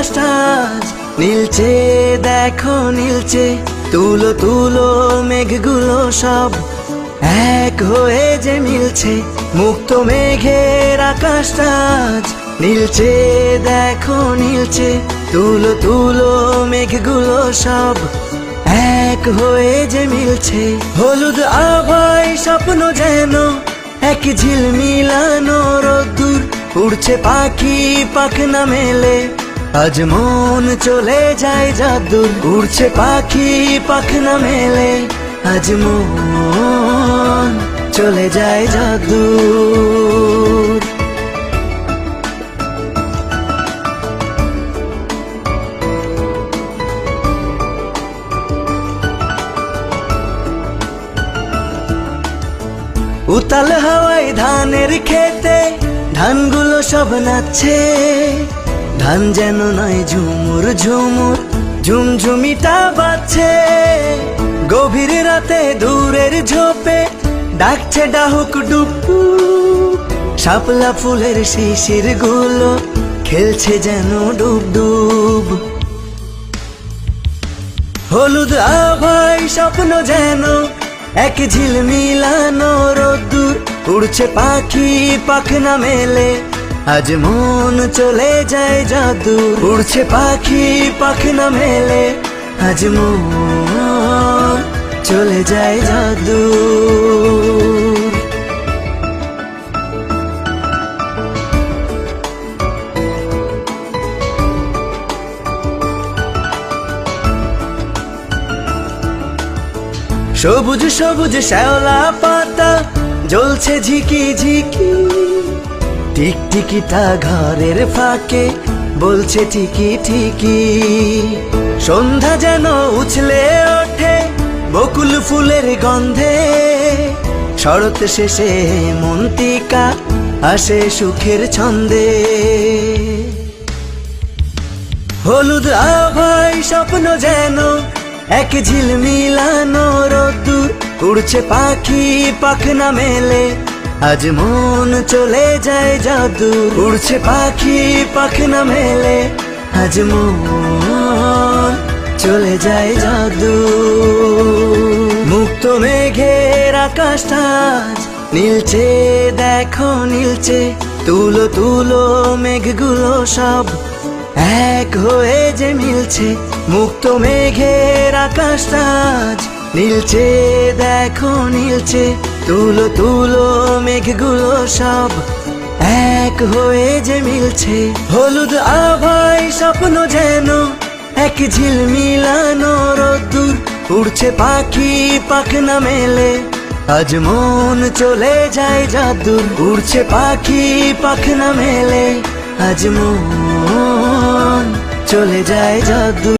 আকাশটা আজ নীলচে, দেখো নীলচে। তুলো তুলো মেঘগুলো সব এক হয়ে যে মিলছে। মুক্ত মেঘের আকাশটা আজ নীলচে, দেখো নীলচে। তুলো তুলো মেঘগুলো সব এক হয়ে যে মিলছে। হলুদ আভায় স্বপ্ন যেন এক ঝিলমিলানো রোদ্দুর। উড়ছে পাখি পাখনা মেলে, আজ মন চলে যায় যাদুর। উড়ছে পাখি পাখনা মেলে, আজ মন চলে যায় যাদুর। উতাল হাওয়ায় ধানের খেতে ধানগুলো সব নাচছে। ধান যেন নয় ঝুমুর ঝুমুর, ঝুমঝুমিটা বাজছে। গভীর রাতে দূরের ঝোপে ডাকছে ডাহুক ডুবু। শাপলা ফুলের শিশির গুলো খেলছে যেন ডুব ডুব। হলুদ আভায় স্বপ্ন যেন এক ঝিলমিলানো রোদ্দুর। উড়ছে পাখি পাখনা মেলে, আজ মন চলে যায় যাদুর। উড়ছে পাখি পাখনা মেলে, আজ মন চলে যায় যাদুর। সবুজ সবুজ শ্যাওলা পাতা জ্বলছে ঝিকি ঝিকি। টিকটিকিটা ঘরের ফাঁকে বলছে ঠিকি ঠিকি। সন্ধ্যা যেন উছলে ওঠে বকুল ফুলের গন্ধে। শরৎ শেষে মন্তিকা আসে সুখের ছন্দে। হলুদ আভায় স্বপ্ন যেন এক ঝিলমিলানো রোদ্দুর। উড়ছে পাখি পাখনা মেলে, আজ মন চলে যায় যাদুর। উড়ছে পাখি পাখনা মেলে, আজ মন চলে যায় যাদুর। মুক্ত মেঘের আকাশটা আজ নীলচে, দেখো নীলচে। তুলো তুলো মেঘগুলো সব এক হয়ে যে মিলছে। মুক্ত মেঘের আকাশটা আজ নীলচে, দেখো নীলচে। তুলো তুলো মেঘগুলো সব এক হয়ে যে মিলছে। হলুদ আভায় স্বপ্ন যেন এক ঝিলমিলানো রোদ্দুর। উড়ছে পাখি পাখনা মেলে, আজ মন চলে যায় যাদুর। উড়ছে পাখি পাখনা মেলে, আজ মন চলে যায় যাদুর।